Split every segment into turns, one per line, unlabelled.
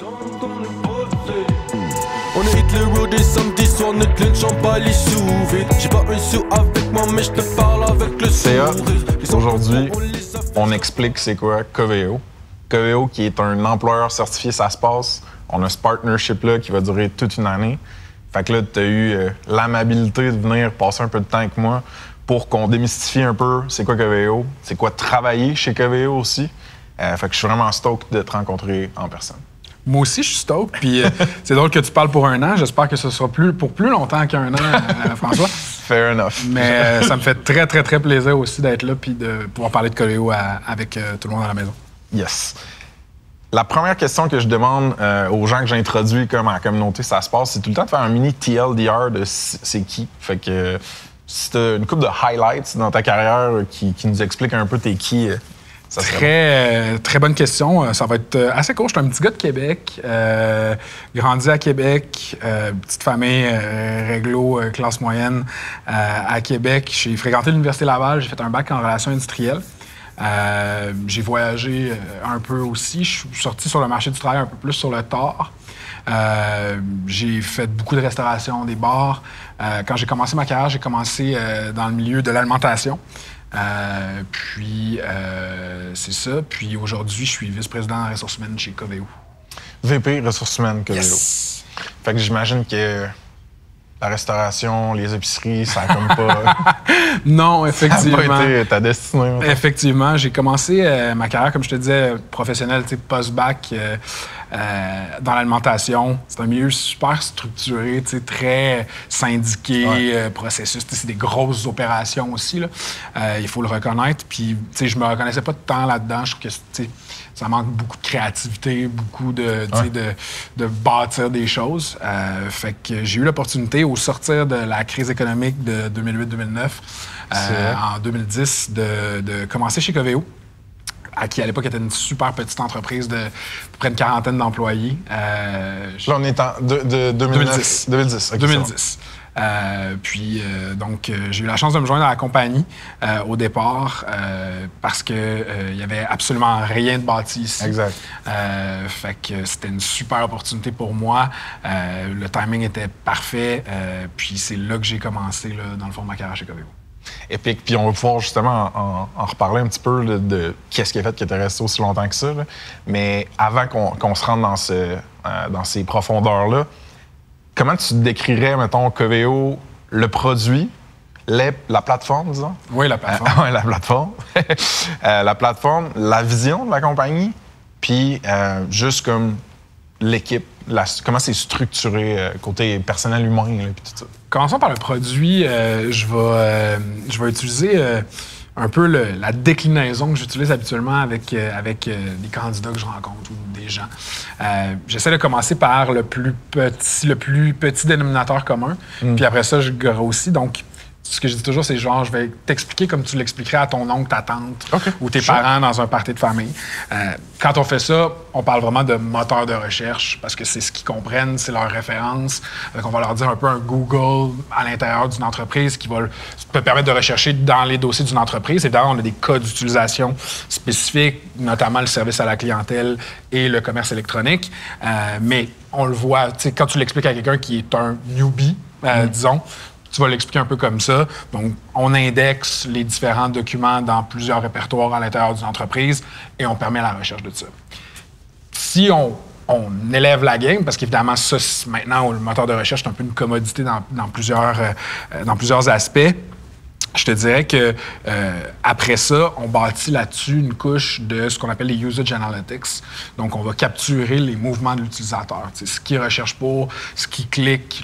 On a hit le road et samedi soir, notre clinch en balie sous vide. J'ai pas un sou avec moi, mais je te parle avec le sourire.
Aujourd'hui, on explique c'est quoi Coveo. Coveo qui est un employeur certifié, ça se passe. On a ce partnership-là qui va durer toute une année. Fait que là, tu as eu l'amabilité de venir passer un peu de temps avec moi pour qu'on démystifie un peu c'est quoi Coveo, c'est quoi travailler chez Coveo aussi. Fait que je suis vraiment stoked de te rencontrer en personne.
Moi aussi, je suis stoked. Puis c'est drôle que tu parles pour un an. J'espère que ce sera pour plus longtemps qu'un an, François.
Fair enough.
Mais ça me fait très, très, très plaisir aussi d'être là puis de pouvoir parler de Coveo avec tout le monde à la maison.
Yes. La première question que je demande aux gens que j'introduis comme à la communauté, ça se passe, c'est tout le temps de faire un mini TLDR de c'est qui. Fait que si tu as une couple de highlights dans ta carrière qui nous explique un peu t'es qui, ça serait
très bonne question. Ça va être assez court. Je suis un petit gars de Québec, grandi à Québec, petite famille réglo, classe moyenne à Québec. J'ai fréquenté l'Université Laval, j'ai fait un bac en relations industrielles. J'ai voyagé un peu aussi. Je suis sorti sur le marché du travail un peu plus sur le tard. J'ai fait beaucoup de restauration, des bars. Quand j'ai commencé ma carrière, j'ai commencé dans le milieu de l'alimentation. C'est ça. Puis aujourd'hui, je suis vice-président en ressources humaines chez Coveo.
VP ressources humaines Coveo.
Yes.
Fait que j'imagine que la restauration, les épiceries, ça a comme pas...
Non, effectivement.
Ça n'a pas été ta destinée. Maintenant.
Effectivement. J'ai commencé ma carrière, comme je te disais, professionnelle, post-bac, dans l'alimentation. C'est un milieu super structuré, très syndiqué, processus. C'est des grosses opérations aussi, là. Il faut le reconnaître. Puis, je me reconnaissais pas de temps là-dedans. Je trouve que, ça manque beaucoup de créativité, beaucoup de bâtir des choses. Fait que j'ai eu l'opportunité, au sortir de la crise économique de 2008-2009, en 2010, de commencer chez Coveo, qui à l'époque était une super petite entreprise de près une quarantaine d'employés.
Là, on est en 2010. 2010. Okay,
2010. Donc, j'ai eu la chance de me joindre à la compagnie au départ parce qu'il n'y avait absolument rien de bâti ici.
Exact.
Fait que c'était une super opportunité pour moi. Le timing était parfait. Puis c'est là que j'ai commencé, là, dans le fond de ma carrière chez Coveo.
Épique. Puis on va pouvoir justement en reparler un petit peu de qu'est-ce qui a fait que tu es resté aussi longtemps que ça. Là. Mais avant qu'on se rende dans ces profondeurs-là, comment tu décrirais, mettons, Coveo, le produit, la plateforme, disons?
Oui, la plateforme.
Oui, la plateforme. La plateforme, la vision de la compagnie, puis juste comme l'équipe, comment c'est structuré, côté personnel humain, puis tout ça.
Commençons par le produit. Je vais utiliser un peu la déclinaison que j'utilise habituellement avec des candidats que je rencontre ou des gens. J'essaie de commencer par le plus petit dénominateur commun, puis après ça, je grossis. Donc, ce que je dis toujours, c'est genre, je vais t'expliquer comme tu l'expliquerais à ton oncle, ta tante ou tes parents dans un party de famille. Quand on fait ça, on parle vraiment de moteur de recherche parce que c'est ce qu'ils comprennent, c'est leur référence. Donc, on va leur dire un peu un Google à l'intérieur d'une entreprise qui peut permettre de rechercher dans les dossiers d'une entreprise. Évidemment, on a des cas d'utilisation spécifiques, notamment le service à la clientèle et le commerce électronique. Mais on le voit, quand tu l'expliques à quelqu'un qui est un newbie, disons, tu vas l'expliquer un peu comme ça. Donc, on indexe les différents documents dans plusieurs répertoires à l'intérieur d'une entreprise et on permet la recherche de ça. Si on élève la game, parce qu'évidemment, ça, maintenant, le moteur de recherche, c'est un peu une commodité dans plusieurs aspects. Je te dirais que après ça, on bâtit là-dessus une couche de ce qu'on appelle les usage analytics. Donc, on va capturer les mouvements de l'utilisateur. Ce qu'ils recherchent pour, ce qu'ils cliquent,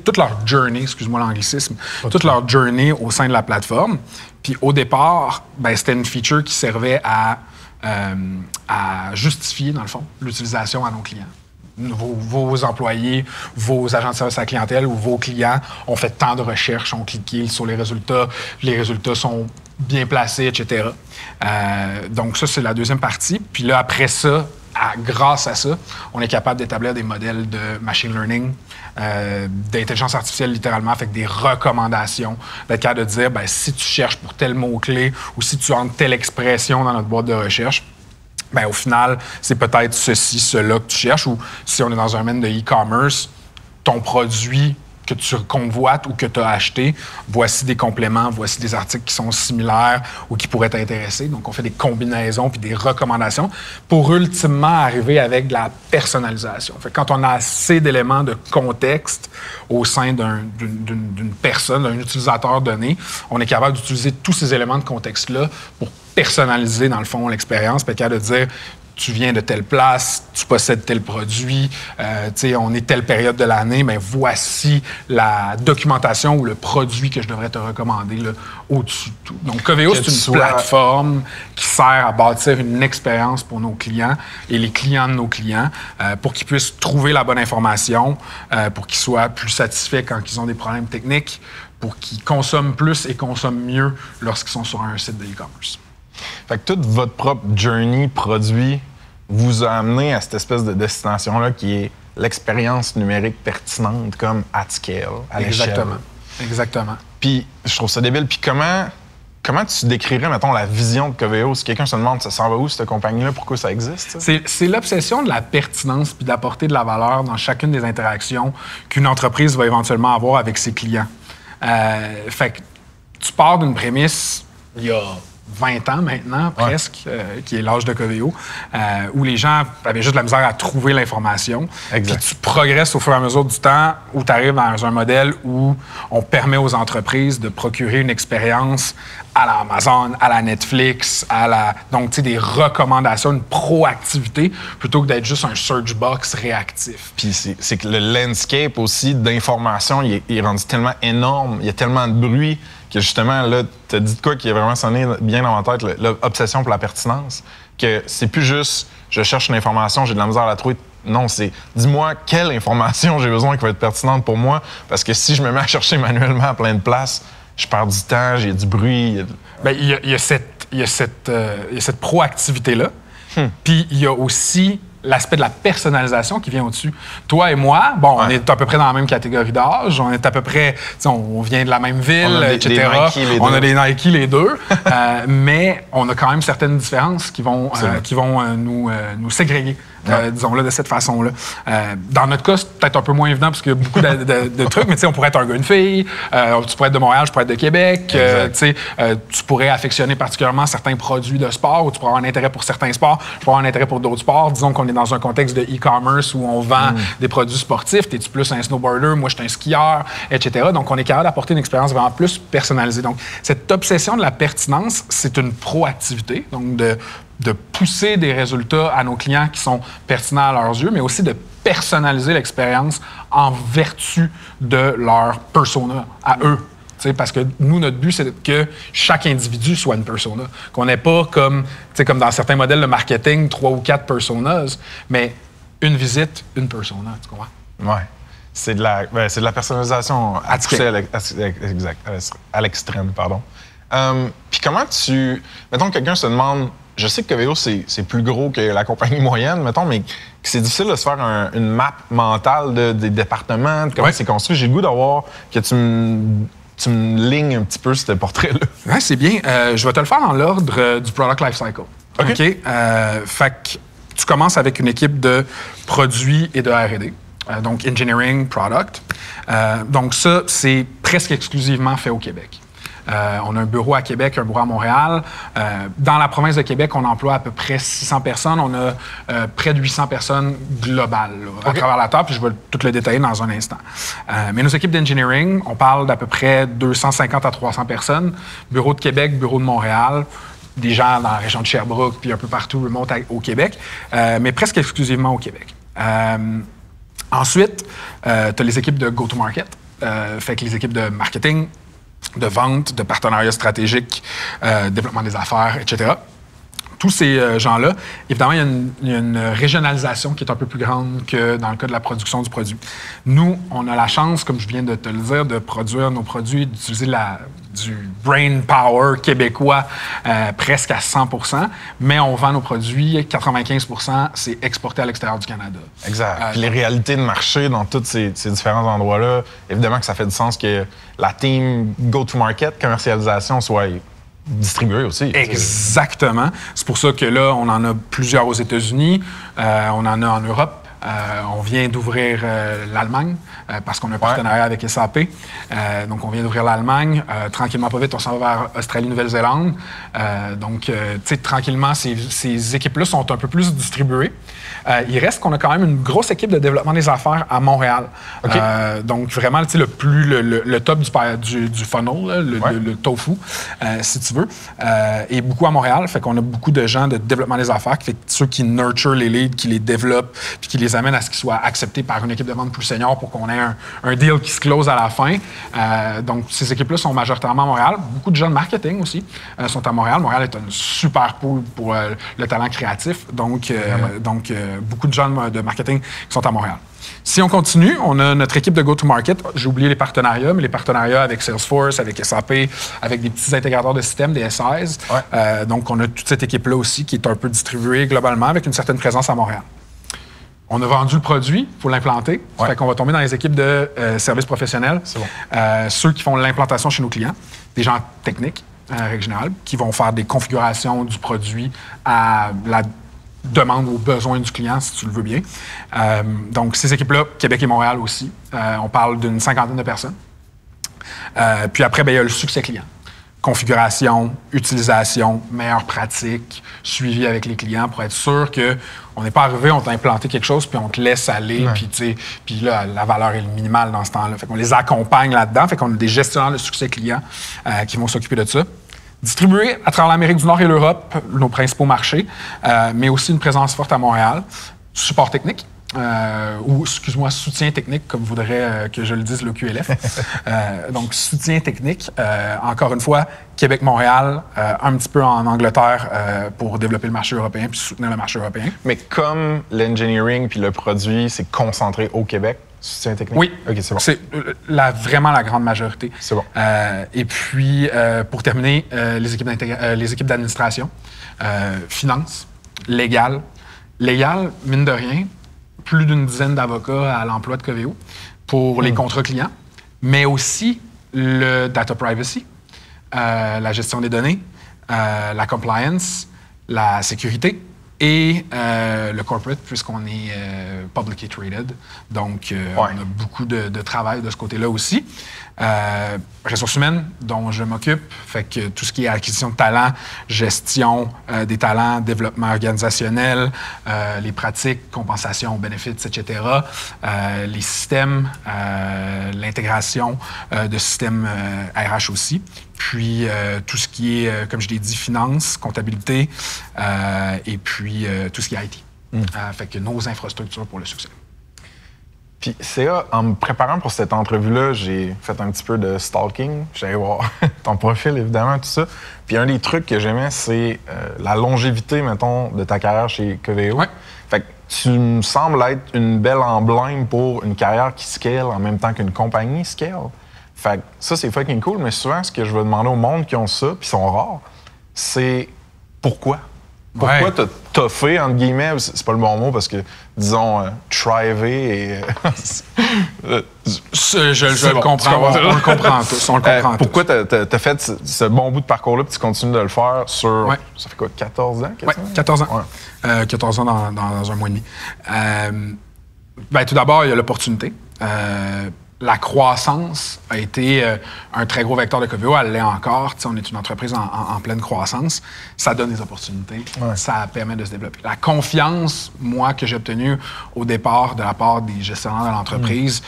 toute leur journey, excuse-moi l'anglicisme, toute leur journey au sein de la plateforme. Puis au départ, c'était une feature qui servait à justifier, dans le fond, l'utilisation à nos clients. Vos employés, vos agents de service à la clientèle ou vos clients ont fait tant de recherches, ont cliqué sur les résultats sont bien placés, etc. Donc ça, c'est la deuxième partie. Puis là, après ça, grâce à ça, on est capable d'établir des modèles de machine learning, d'intelligence artificielle littéralement, avec des recommandations, d'être capable de dire, si tu cherches pour tel mot-clé ou si tu entres telle expression dans notre boîte de recherche, ben, au final, c'est peut-être ceci, cela que tu cherches. Ou si on est dans un domaine de e-commerce, ton produit que tu convoites ou que tu as acheté, voici des compléments, voici des articles qui sont similaires ou qui pourraient t'intéresser. Donc, on fait des combinaisons puis des recommandations pour ultimement arriver avec de la personnalisation. Fait que quand on a assez d'éléments de contexte au sein d'une personne, d'un utilisateur donné, on est capable d'utiliser tous ces éléments de contexte-là pour personnaliser, dans le fond, l'expérience, puis capable de dire tu viens de telle place, tu possèdes tel produit, on est telle période de l'année, mais voici la documentation ou le produit que je devrais te recommander là, au-dessus de tout. Donc, Coveo, c'est une plateforme qui sert à bâtir une expérience pour nos clients et les clients de nos clients pour qu'ils puissent trouver la bonne information, pour qu'ils soient plus satisfaits quand ils ont des problèmes techniques, pour qu'ils consomment plus et consomment mieux lorsqu'ils sont sur un site de e-commerce.
Fait que toute votre propre journey produit vous a amené à cette espèce de destination-là qui est l'expérience numérique pertinente comme at scale, à l'échelle.
Exactement.
Puis je trouve ça débile. Puis comment tu décrirais, mettons, la vision de Coveo? Si quelqu'un se demande, ça s'en va où, cette compagnie-là? Pourquoi ça existe?
C'est l'obsession de la pertinence puis d'apporter de la valeur dans chacune des interactions qu'une entreprise va éventuellement avoir avec ses clients. Fait que tu pars d'une prémisse, il y a 20 ans maintenant, presque, qui est l'âge de Coveo, où les gens avaient juste de la misère à trouver l'information. Puis tu progresses au fur et à mesure du temps, où tu arrives dans un modèle où on permet aux entreprises de procurer une expérience à la Amazon, à la Netflix, donc, tu sais, des recommandations, une proactivité, plutôt que d'être juste un search box réactif.
Puis c'est que le landscape aussi d'information, il est rendu tellement énorme, il y a tellement de bruit, que justement, là, tu as dit de quoi qui a vraiment sonné bien dans ma tête, l'obsession pour la pertinence, que c'est plus juste je cherche une information, j'ai de la misère à la trouver. Non, c'est dis-moi quelle information j'ai besoin qui va être pertinente pour moi, parce que si je me mets à chercher manuellement à plein de places, je perds du temps, j'ai du bruit.
Bien, il y a cette proactivité-là. Puis il y a aussi l'aspect de la personnalisation qui vient au-dessus. Toi et moi, on est à peu près dans la même catégorie d'âge, on est à peu près, on vient de la même ville, etc. On a des Nike les deux, mais on a quand même certaines différences qui vont nous ségréguer. Disons-le de cette façon-là. Dans notre cas, c'est peut-être un peu moins évident parce qu'il y a beaucoup de trucs, mais on pourrait être un gars, une fille, tu pourrais être de Montréal, je pourrais être de Québec, tu pourrais affectionner particulièrement certains produits de sport ou tu pourrais avoir un intérêt pour certains sports, je pourrais avoir un intérêt pour d'autres sports. Disons qu'on est dans un contexte de e-commerce où on vend des produits sportifs, t'es-tu plus un snowboarder, moi je suis un skieur, etc. Donc on est capable d'apporter une expérience vraiment plus personnalisée. Donc cette obsession de la pertinence, c'est une proactivité, donc de pousser des résultats à nos clients qui sont pertinents à leurs yeux, mais aussi de personnaliser l'expérience en vertu de leur persona, à eux. Parce que nous, notre but, c'est que chaque individu soit une persona. Qu'on n'ait pas comme dans certains modèles de marketing, 3 ou 4 personas, mais une visite, une persona, tu comprends?
Oui. C'est de la personnalisation à l'extrême, pardon. Puis comment mettons que quelqu'un se demande, je sais que Coveo, c'est plus gros que la compagnie moyenne, mettons, mais que c'est difficile de se faire une map mentale des départements, de comment c'est construit. J'ai le goût d'avoir que tu me lignes un petit peu ce portrait-là.
Oui, c'est bien. Je vais te le faire dans l'ordre du Product Lifecycle. OK? Fait que tu commences avec une équipe de produits et de R&D. Donc, Engineering, Product. Donc ça, c'est presque exclusivement fait au Québec. On a un bureau à Québec, un bureau à Montréal. Dans la province de Québec, on emploie à peu près 600 personnes. On a près de 800 personnes globales à travers la table, puis je vais tout le détailler dans un instant. Mais nos équipes d'engineering, on parle d'à peu près 250 à 300 personnes. Bureau de Québec, bureau de Montréal. Des gens dans la région de Sherbrooke, puis un peu partout remote au Québec, mais presque exclusivement au Québec. Ensuite, tu as les équipes de go-to-market, fait que les équipes de marketing, de vente, de partenariat stratégique, développement des affaires, etc. Tous ces gens-là, évidemment, il y a une régionalisation qui est un peu plus grande que dans le cas de la production du produit. Nous, on a la chance, comme je viens de te le dire, de produire nos produits, d'utiliser du brain power québécois presque à 100%, mais on vend nos produits, 95%, c'est exporté à l'extérieur du Canada.
Exact. Puis les réalités de marché dans tous ces différents endroits-là, évidemment que ça fait du sens que la team go-to-market, commercialisation, soit distribuer aussi.
Exactement. C'est pour ça que là, on en a plusieurs aux États-Unis, on en a en Europe. On vient d'ouvrir l'Allemagne parce qu'on a un partenariat avec SAP. Donc, on vient d'ouvrir l'Allemagne. Tranquillement, pas vite, on s'en va vers Australie, Nouvelle-Zélande. Donc, tu sais, tranquillement, ces équipes-là sont un peu plus distribuées. Il reste qu'on a quand même une grosse équipe de développement des affaires à Montréal. Okay. Donc, vraiment, tu sais, le top du funnel, là, le tofu, si tu veux, est beaucoup à Montréal. Fait qu'on a beaucoup de gens de développement des affaires, qui fait ceux qui nurture les leads, qui les développent, puis qui les amènent à ce qu'ils soient acceptés par une équipe de vente plus senior pour qu'on ait un deal qui se close à la fin. Donc, ces équipes-là sont majoritairement à Montréal. Beaucoup de gens de marketing aussi sont à Montréal. Montréal est une super pool pour le talent créatif. Donc, beaucoup de gens de marketing qui sont à Montréal. Si on continue, on a notre équipe de go-to-market. J'ai oublié les partenariats, mais les partenariats avec Salesforce, avec SAP, avec des petits intégrateurs de systèmes, des SIs. Donc, on a toute cette équipe-là aussi qui est un peu distribuée globalement avec une certaine présence à Montréal. On a vendu le produit, il faut l'implanter. Ça fait qu'on va tomber dans les équipes de services professionnels.
C'est bon.
Ceux qui font l'implantation chez nos clients, des gens techniques, en règle générale, qui vont faire des configurations du produit à la demande aux besoins du client, si tu le veux bien. Donc, ces équipes-là, Québec et Montréal aussi, on parle d'une 50aine de personnes. Puis après, il y a le succès client. Configuration, utilisation, meilleures pratiques, suivi avec les clients pour être sûr qu'on n'est pas arrivé, on t'a implanté quelque chose, puis on te laisse aller, puis là, la valeur est minimale dans ce temps-là. Fait qu'on les accompagne là-dedans, fait qu'on a des gestionnaires de succès client qui vont s'occuper de ça. Distribués à travers l'Amérique du Nord et l'Europe, nos principaux marchés, mais aussi une présence forte à Montréal. Support technique, ou, excuse-moi, soutien technique, comme voudrait que je le dise le QLF. Donc, soutien technique, encore une fois, Québec-Montréal, un petit peu en Angleterre pour développer le marché européen puis soutenir le marché européen.
Mais comme l'engineering puis le produit, c'est concentré au Québec, soutien technique?
Oui.
OK, c'est bon.
C'est vraiment la grande majorité.
C'est bon.
Et puis, pour terminer, les équipes d'administration, finance, légal. Légal, mine de rien, plus d'une dizaine d'avocats à l'emploi de Coveo pour les contrats clients, mais aussi le data privacy, la gestion des données, la compliance, la sécurité et le corporate, puisqu'on est publicly traded. Donc, on a beaucoup de travail de ce côté-là aussi. Ressources humaines, dont je m'occupe, fait que tout ce qui est acquisition de talents, gestion des talents, développement organisationnel, les pratiques, compensation, benefits, etc., les systèmes, l'intégration de systèmes RH aussi, puis tout ce qui est, comme je l'ai dit, finance, comptabilité, et puis tout ce qui est IT. Fait que nos infrastructures pour le succès.
Puis CA, en me préparant pour cette entrevue-là, j'ai fait un petit peu de stalking. J'allais voir ton profil, évidemment, tout ça. Puis un des trucs que j'aimais, c'est la longévité, mettons, de ta carrière chez Coveo.
Ouais.
Fait que tu me sembles être une belle emblème pour une carrière qui scale en même temps qu'une compagnie scale. Fait que ça, c'est fucking cool, mais souvent, ce que je veux demander au monde qui ont ça, puis sont rares, c'est pourquoi? Pourquoi t'as fait, entre guillemets, c'est pas le bon mot parce que, disons, thriver et.
Je le comprends. On le comprend tous. On le comprend
pourquoi t'as fait ce bon bout de parcours-là puis tu continues de le faire sur. Ça fait quoi, 14 ans?
Oui, 14 ans. 14 ans dans un mois et demi. Tout d'abord, il y a l'opportunité. La croissance a été un très gros vecteur de Coveo. Elle l'est encore. T'sais, on est une entreprise en pleine croissance. Ça donne des opportunités. Ça permet de se développer. La confiance, moi, que j'ai obtenue au départ de la part des gestionnaires de l'entreprise,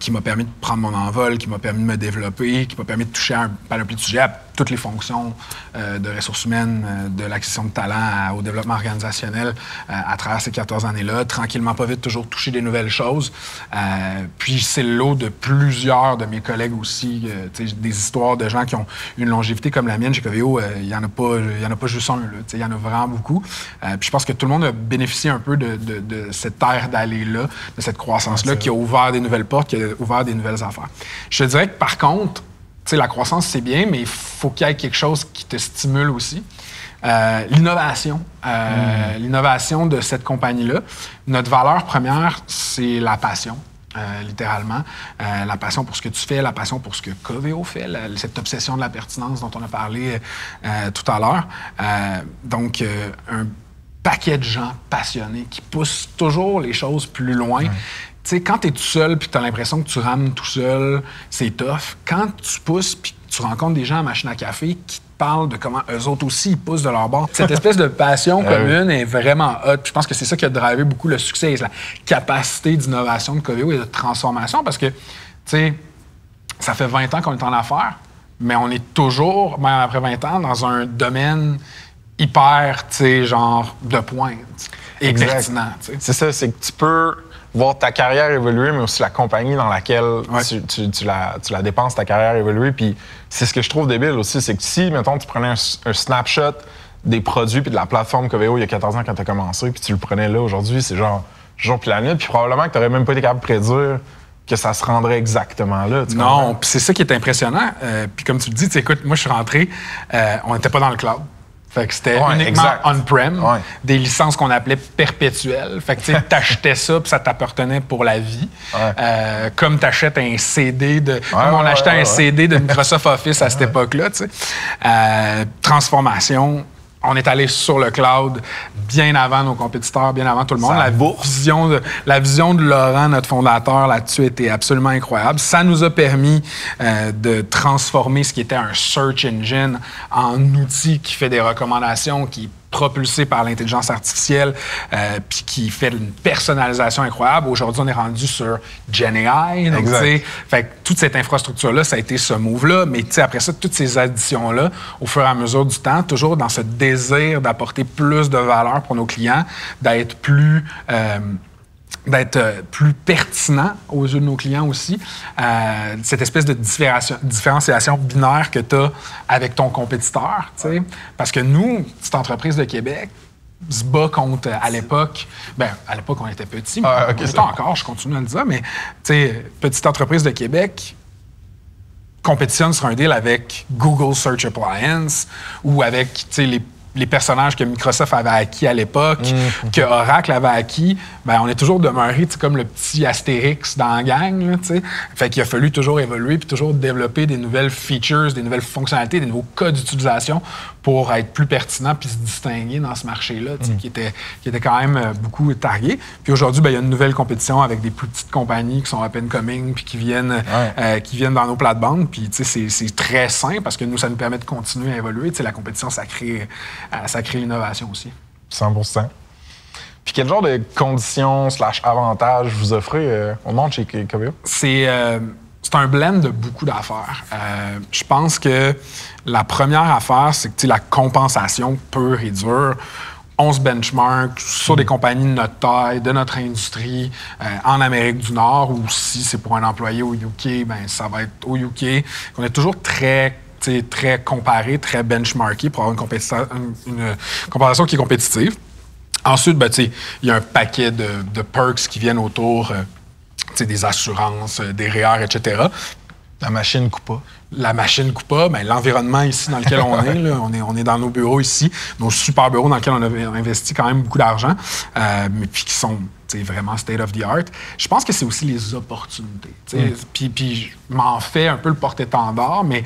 qui m'a permis de prendre mon envol, qui m'a permis de me développer, qui m'a permis de toucher un panoplie de sujets à toutes les fonctions de ressources humaines, de l'acquisition de talent au développement organisationnel à travers ces 14 années-là. Tranquillement, pas vite, toujours toucher des nouvelles choses. Puis c'est le lot de plusieurs de mes collègues aussi, des histoires de gens qui ont une longévité comme la mienne chez Coveo, il n'y en a pas juste un, il y en a vraiment beaucoup. Puis je pense que tout le monde a bénéficié un peu de cette ère d'aller-là, de cette croissance-là qui a ouvert des nouvelles portes, qui a ouvert des nouvelles affaires. Je te dirais que par contre, la croissance, c'est bien, mais il faut qu'il y ait quelque chose qui te stimule aussi. L'innovation. L'innovation de cette compagnie-là. Notre valeur première, c'est la passion. littéralement. La passion pour ce que tu fais, la passion pour ce que Coveo fait, cette obsession de la pertinence dont on a parlé tout à l'heure. Donc, un paquet de gens passionnés qui poussent toujours les choses plus loin. Tu sais, quand tu es tout seul puis que tu as l'impression que tu rames tout seul, c'est tough. Quand tu pousses puis que tu rencontres des gens à machine à café qui te parlent de comment eux autres aussi ils poussent de leur bord, cette espèce de passion commune est vraiment hot. Puis je pense que c'est ça qui a drivé beaucoup le succès, la capacité d'innovation de Coveo et de transformation parce que, tu sais, ça fait 20 ans qu'on est en affaires, mais on est toujours, même après 20 ans, dans un domaine hyper, tu sais, genre de pointe et pertinent.
C'est ça, c'est que tu peux voir ta carrière évoluer, mais aussi la compagnie dans laquelle tu la dépenses, ta carrière évoluer. Puis c'est ce que je trouve débile aussi, c'est que si, mettons, tu prenais un snapshot des produits puis de la plateforme Coveo il y a 14 ans quand tu as commencé, puis tu le prenais là aujourd'hui, c'est genre jour puis la nuit, puis probablement que tu n'aurais même pas été capable de prédire que ça se rendrait exactement là.
Non, puis c'est ça qui est impressionnant. Puis comme tu le dis, écoute, moi je suis rentré, on n'était pas dans le cloud. Fait que c'était uniquement on-prem, des licences qu'on appelait perpétuelles. Fait que tu t'achetais ça puis ça t'appartenait pour la vie. Comme t'achètes un CD comme on achetait un CD de Microsoft Office à cette époque-là, tu sais. Transformation. On est allé sur le cloud bien avant nos compétiteurs, bien avant tout le monde. La vision de Laurent, notre fondateur, là-dessus était absolument incroyable. Ça nous a permis de transformer ce qui était un search engine en outil qui fait des recommandations, qui est propulsé par l'intelligence artificielle, puis qui fait une personnalisation incroyable. Aujourd'hui, on est rendu sur GenAI. Donc, fait que toute cette infrastructure-là, ça a été ce move-là. Mais après ça, toutes ces additions-là, au fur et à mesure du temps, toujours dans ce désir d'apporter plus de valeur pour nos clients, d'être plus pertinent aux yeux de nos clients aussi. Cette espèce de différenciation binaire que tu as avec ton compétiteur. Parce que nous, cette entreprise de Québec, se bat contre, à l'époque, on était petits, mais on est encore, je continue à le dire, mais petite entreprise de Québec compétitionne sur un deal avec Google Search Appliance ou avec les personnages que Microsoft avait acquis à l'époque, que Oracle avait acquis, on est toujours demeuré comme le petit Astérix dans la gang. Là, fait qu'il a fallu toujours évoluer puis toujours développer des nouvelles features, des nouvelles fonctionnalités, des nouveaux cas d'utilisation pour être plus pertinent puis se distinguer dans ce marché-là, qui était quand même beaucoup targué. Puis aujourd'hui, il y a une nouvelle compétition avec des plus petites compagnies qui sont up and coming puis qui viennent dans nos plates-bandes. Puis c'est très sain parce que nous, ça nous permet de continuer à évoluer. La compétition, ça crée l'innovation aussi.
100%. Puis quel genre de conditions / avantages vous offrez au monde chez Coveo?
C'est un blend de beaucoup d'affaires. Je pense que la première affaire, c'est que la compensation pure et dure. On se benchmark sur des compagnies de notre taille, de notre industrie, en Amérique du Nord, ou si c'est pour un employé au UK, ça va être au UK. On est toujours très comparé, très benchmarké pour avoir une comparaison qui est compétitive. Ensuite, il y a un paquet de perks qui viennent autour, des assurances, des REER, etc.
La machine Coupa.
La machine Coupa, l'environnement ici dans lequel on est, là, on est dans nos bureaux ici, nos super bureaux dans lesquels on a investi quand même beaucoup d'argent, mais puis qui sont vraiment state of the art. Je pense que c'est aussi les opportunités. Puis je m'en fais un peu le porte-étendard, mais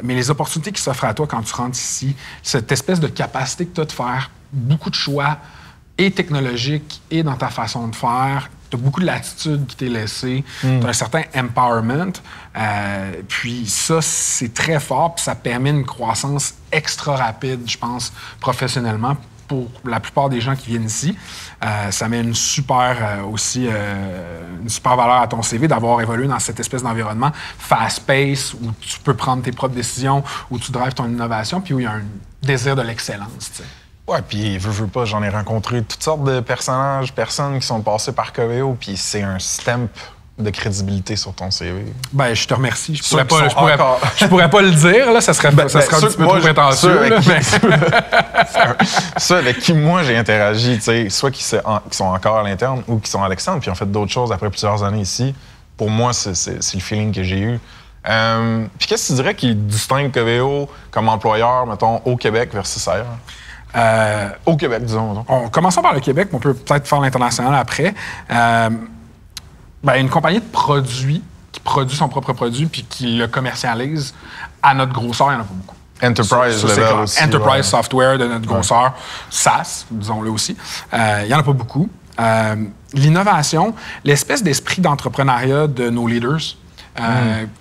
les opportunités qui s'offrent à toi quand tu rentres ici, cette espèce de capacité que tu as de faire beaucoup de choix et technologiques et dans ta façon de faire, tu as beaucoup de latitude qui t'est laissée, tu as un certain empowerment, puis ça, c'est très fort, puis ça permet une croissance extra rapide, je pense, professionnellement, pour la plupart des gens qui viennent ici. Ça met une super valeur à ton CV d'avoir évolué dans cette espèce d'environnement fast-paced où tu peux prendre tes propres décisions, où tu drives ton innovation, puis où il y a un désir de l'excellence.
Ouais, puis veux pas, j'en ai rencontré toutes sortes de personnes qui sont passées par Coveo, puis c'est un stamp de crédibilité sur ton CV.
Je te remercie. Je pourrais pas le dire, là, ça serait un petit peu trop prétentieux.
Ceux avec qui moi j'ai interagi, soit qui sont encore à l'interne ou qui sont à l'externe, puis ont fait d'autres choses après plusieurs années ici. Pour moi, c'est le feeling que j'ai eu. Puis qu'est-ce que tu dirais qui distingue Coveo comme employeur, mettons, au Québec versus ailleurs? Au Québec, disons.
Commençons par le Québec, mais on peut peut-être faire l'international après. une compagnie de produits qui produit son propre produit puis qui le commercialise à notre grosseur, il n'y en a pas beaucoup.
Enterprise level aussi.
Enterprise software de notre grosseur, SaaS, disons-le aussi. Il n'y en a pas beaucoup. L'innovation, l'espèce d'esprit d'entrepreneuriat de nos leaders,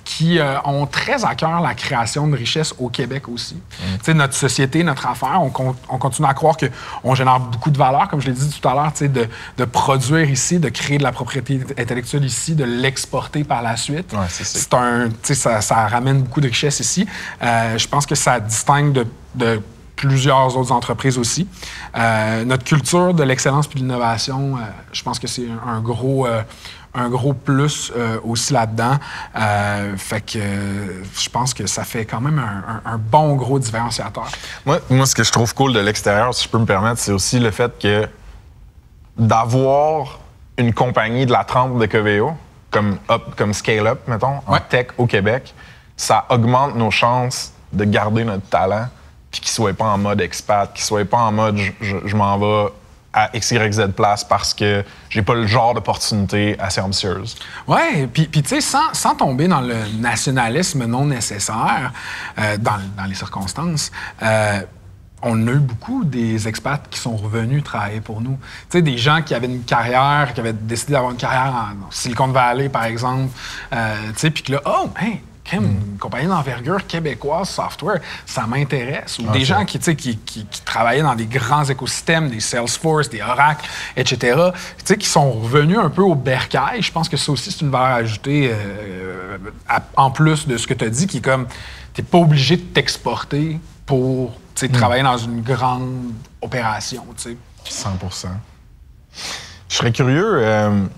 qui ont très à cœur la création de richesse au Québec aussi. Tu sais, notre société, notre affaire, on continue à croire qu'on génère beaucoup de valeur, comme je l'ai dit tout à l'heure, tu sais, de produire ici, de créer de la propriété intellectuelle ici, de l'exporter par la suite.
Ouais,
c'est un, tu sais, ça ramène beaucoup de richesse ici. Je pense que ça distingue de plusieurs autres entreprises aussi. Notre culture de l'excellence puis de l'innovation, je pense que c'est un gros plus aussi là-dedans. Fait que je pense que ça fait quand même un bon gros différenciateur.
Moi, ce que je trouve cool de l'extérieur, si je peux me permettre, c'est aussi le fait que d'avoir une compagnie de la trempe de Coveo, comme Scale-Up, mettons, en tech au Québec, ça augmente nos chances de garder notre talent puis qu'il ne soit pas en mode expat, qu'il ne soit pas en mode je m'en vais à XYZ place parce que j'ai pas le genre d'opportunité assez ambitieuse.
Oui, puis tu sais, sans tomber dans le nationalisme non nécessaire dans les circonstances, on a eu beaucoup des expats qui sont revenus travailler pour nous. Tu sais, des gens qui avaient une carrière, qui avaient décidé d'avoir une carrière en Silicon Valley, par exemple, tu sais, puis que là, une compagnie d'envergure québécoise software, ça m'intéresse. Ou des gens qui travaillaient dans des grands écosystèmes, des Salesforce, des Oracle, etc., qui sont revenus un peu au bercail. Je pense que ça aussi, c'est une valeur ajoutée en plus de ce que tu as dit, qui est comme, tu n'es pas obligé de t'exporter pour travailler dans une grande opération.
100%. Je serais curieux...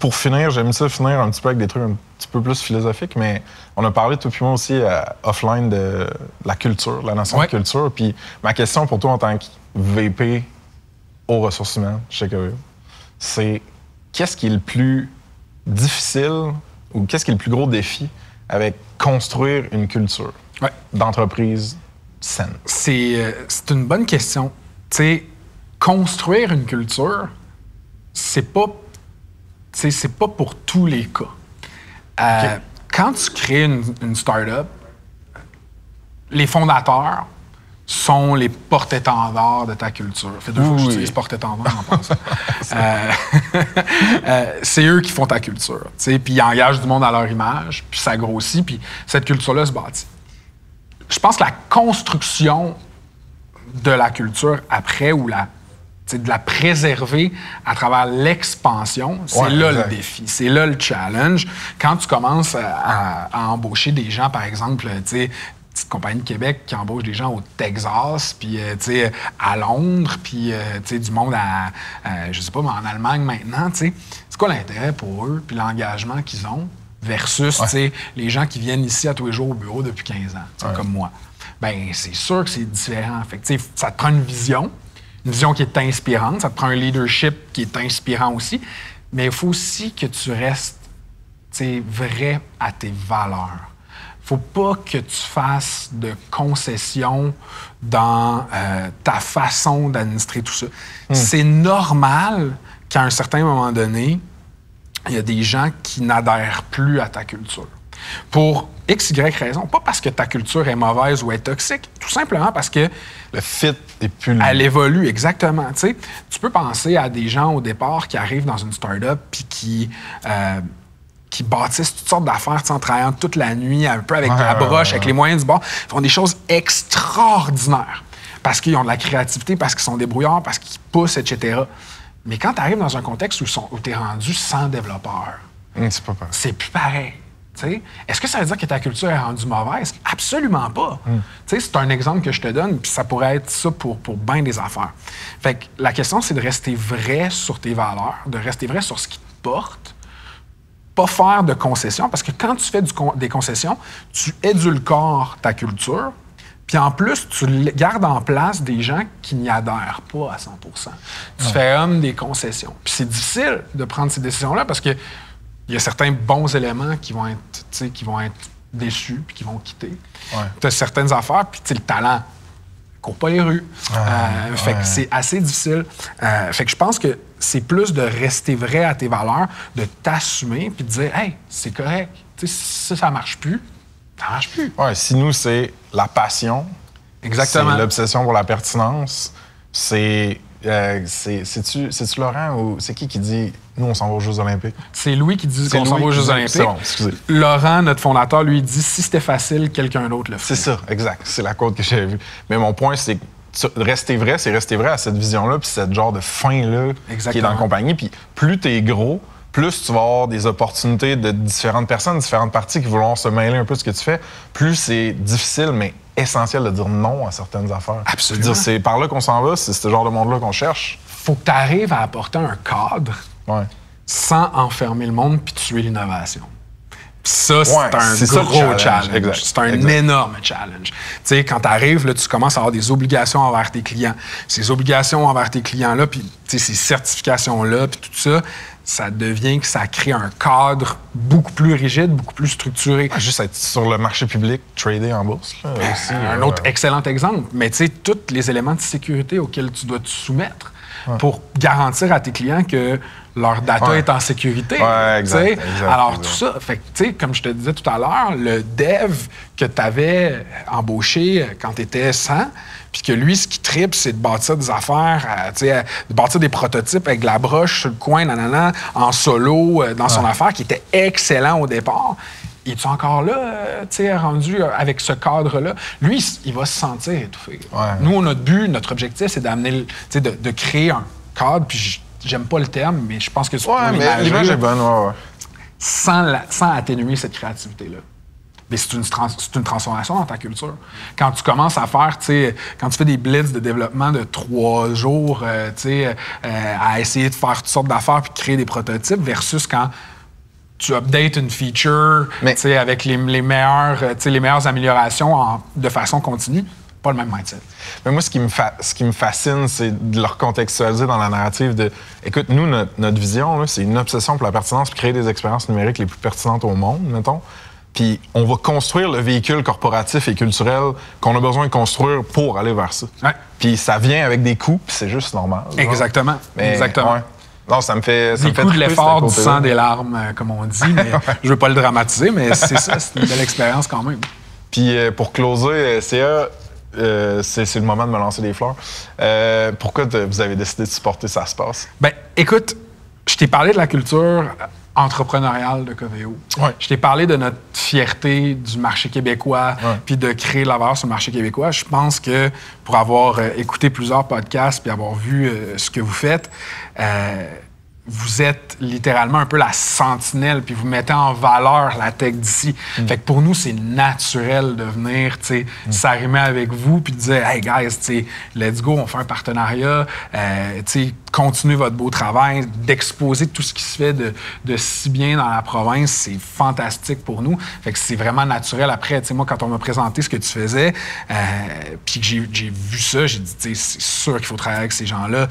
pour finir, j'aime ça finir un petit peu avec des trucs un petit peu plus philosophiques, mais on a parlé tout puis moi aussi offline de la culture, la notion de culture. Puis ma question pour toi en tant que VP aux ressources humaines chez Coveo, c'est qu'est-ce qui est le plus difficile ou qu'est-ce qui est le plus gros défi avec construire une culture d'entreprise saine? C'est
une bonne question. Tu sais, construire une culture, c'est pas pour tous les cas. Quand tu crées une start-up, les fondateurs sont les porte-étendards de ta culture. Ça fait 2 fois que j'utilise porte-étendard en pensant. C'est eux qui font ta culture. Puis ils engagent du monde à leur image, puis ça grossit, puis cette culture-là se bâtit. Je pense que la construction de la culture après ou de la préserver à travers l'expansion, c'est le défi, c'est là le challenge. Quand tu commences à embaucher des gens, par exemple, petite compagnie de Québec qui embauche des gens au Texas, puis à Londres, puis du monde je sais pas, mais en Allemagne maintenant, c'est quoi l'intérêt pour eux, puis l'engagement qu'ils ont, versus les gens qui viennent ici à tous les jours au bureau depuis 15 ans, comme moi. Ben c'est sûr que c'est différent. Fait que, ça te prend une vision qui est inspirante, ça te prend un leadership qui est inspirant aussi, mais il faut aussi que tu restes vrai à tes valeurs. Faut pas que tu fasses de concessions dans ta façon d'administrer tout ça. C'est normal qu'à un certain moment donné, il y a des gens qui n'adhèrent plus à ta culture. Pour X, Y raison. Pas parce que ta culture est mauvaise ou est toxique, tout simplement parce que
le fit est plus...
Elle évolue, exactement. Tu peux penser à des gens au départ qui arrivent dans une start-up puis qui bâtissent toutes sortes d'affaires en travaillant toute la nuit, un peu avec la broche, avec les moyens du bord. Ils font des choses extraordinaires parce qu'ils ont de la créativité, parce qu'ils sont débrouillards, parce qu'ils poussent, etc. Mais quand tu arrives dans un contexte où tu es rendu sans développeur,
c'est pas pareil.
C'est plus pareil. T'sais, est-ce que ça veut dire que ta culture est rendue mauvaise? Absolument pas. C'est un exemple que je te donne, puis ça pourrait être ça pour bien des affaires. Fait que la question, c'est de rester vrai sur tes valeurs, de rester vrai sur ce qui te porte, pas faire de concessions, parce que quand tu fais des concessions, tu édulcores ta culture, puis en plus, tu gardes en place des gens qui n'y adhèrent pas à 100%. Tu fais homme des concessions. Puis c'est difficile de prendre ces décisions-là, parce que il y a certains bons éléments qui vont être déçus puis qui vont quitter. Tu as certaines affaires, puis le talent ne court pas les rues. Fait que c'est assez difficile. Fait que je pense que c'est plus de rester vrai à tes valeurs, de t'assumer, puis de dire, hey, c'est correct. Tu sais, si ça marche plus, ça marche plus.
Ouais, si nous, c'est la passion,
exactement.
C'est l'obsession pour la pertinence, c'est-tu Laurent ou c'est qui dit « Nous, on s'en va aux Jeux olympiques ».
C'est Louis qui dit qu'on s'en va aux Jeux olympiques.
C'est bon, excusez.
Laurent, notre fondateur, lui, dit « Si c'était facile, quelqu'un d'autre le ferait ».
C'est ça, exact. C'est la quote que j'avais vue. Mais mon point, c'est que rester vrai, c'est rester vrai à cette vision-là puis cette genre de fin-là qui est dans la compagnie. Puis plus t'es gros, plus tu vas avoir des opportunités de différentes personnes, différentes parties qui vont se mêler un peu de ce que tu fais. Plus c'est difficile, mais essentiel de dire non à certaines affaires.
Absolument.
C'est par là qu'on s'en va, c'est ce genre de monde-là qu'on cherche.
Faut que tu arrives à apporter un cadre sans enfermer le monde puis tuer l'innovation. Puis ça, c'est un gros challenge. C'est un énorme challenge. Tu sais, quand tu arrives, tu commences à avoir des obligations envers tes clients. Ces obligations envers tes clients-là, puis ces certifications-là, puis tout ça, ça devient que ça crée un cadre beaucoup plus rigide, beaucoup plus structuré.
Juste être sur le marché public, trader en bourse. Là, aussi,
un autre excellent exemple. Mais tu sais, tous les éléments de sécurité auxquels tu dois te soumettre pour garantir à tes clients que leur data est en sécurité.
Ouais, exact.
Alors, tout ça, fait que, tu sais, comme je te disais tout à l'heure, le dev que tu avais embauché quand tu étais 100, puis que lui, ce qui tripe, c'est de bâtir des affaires, de bâtir des prototypes avec de la broche sur le coin, nanana, en solo, dans son affaire, qui était excellent au départ. Es-tu encore là, rendu avec ce cadre-là? Lui, il va se sentir étouffé. Nous, notre but, notre objectif, c'est d'amener, de créer un cadre, puis j'aime pas le terme, mais je pense que c'est
mais l'image est bonne,
sans atténuer cette créativité-là. Mais c'est une transformation dans ta culture. Quand tu commences à faire, quand tu fais des blitz de développement de 3 jours, à essayer de faire toutes sortes d'affaires puis de créer des prototypes, versus quand tu updates une feature avec les meilleures améliorations de façon continue, pas le même mindset.
Mais moi, ce qui me fascine, c'est de le recontextualiser dans la narrative de... Écoute, nous, notre vision, là, c'est une obsession pour la pertinence puis créer des expériences numériques les plus pertinentes au monde, mettons. Puis on va construire le véhicule corporatif et culturel qu'on a besoin de construire pour aller vers ça. Puis ça vient avec des coûts, puis c'est juste normal.
Exactement. Exactement.
Ouais. Non, ça me fait...
Des coups de l'effort, du sang, des larmes, comme on dit, mais je veux pas le dramatiser, mais c'est ça, c'est une belle expérience quand même.
Puis pour closer, CA, c'est le moment de me lancer des fleurs. Pourquoi vous avez décidé de supporter Ça se passe?
Ben, écoute, je t'ai parlé de la culture entrepreneuriale de Coveo. Je t'ai parlé de notre fierté du marché québécois, puis de créer de la valeur sur le marché québécois. Je pense que pour avoir écouté plusieurs podcasts puis avoir vu ce que vous faites, vous êtes littéralement un peu la sentinelle, puis vous mettez en valeur la tech d'ici. Fait que pour nous, c'est naturel de venir s'arrimer avec vous, puis de dire « Hey guys, let's go, on fait un partenariat, continuez votre beau travail, d'exposer tout ce qui se fait de si bien dans la province, c'est fantastique pour nous. » Fait que c'est vraiment naturel. Après, moi, quand on m'a présenté ce que tu faisais, puis que j'ai vu ça, j'ai dit « C'est sûr qu'il faut travailler avec ces gens-là. »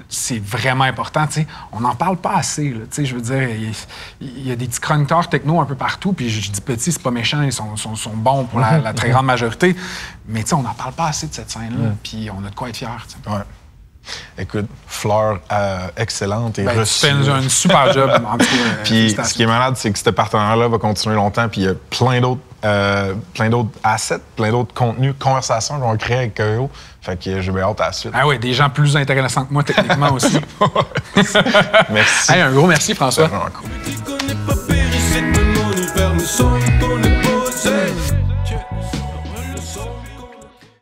C'est vraiment important. On n'en parle pas assez. Là, je veux dire, il y a des petits chroniqueurs techno un peu partout, puis je dis petit, c'est pas méchant, ils sont bons pour la très grande majorité, mais on n'en parle pas assez de cette scène-là, puis on a de quoi être fiers.
Écoute, fleur excellente et reçue.
Tu fais un super job. En tout cas,
puis ce qui est malade, c'est que ce partenaire-là va continuer longtemps, puis il y a plein d'autres assets, plein d'autres contenus, conversations qu'on va créer avec Coveo. Fait que j'ai bien hâte à la suite.
Ah oui, des gens plus intéressants que moi techniquement aussi.
Merci.
Hey, un gros merci, François.
C'est vraiment cool.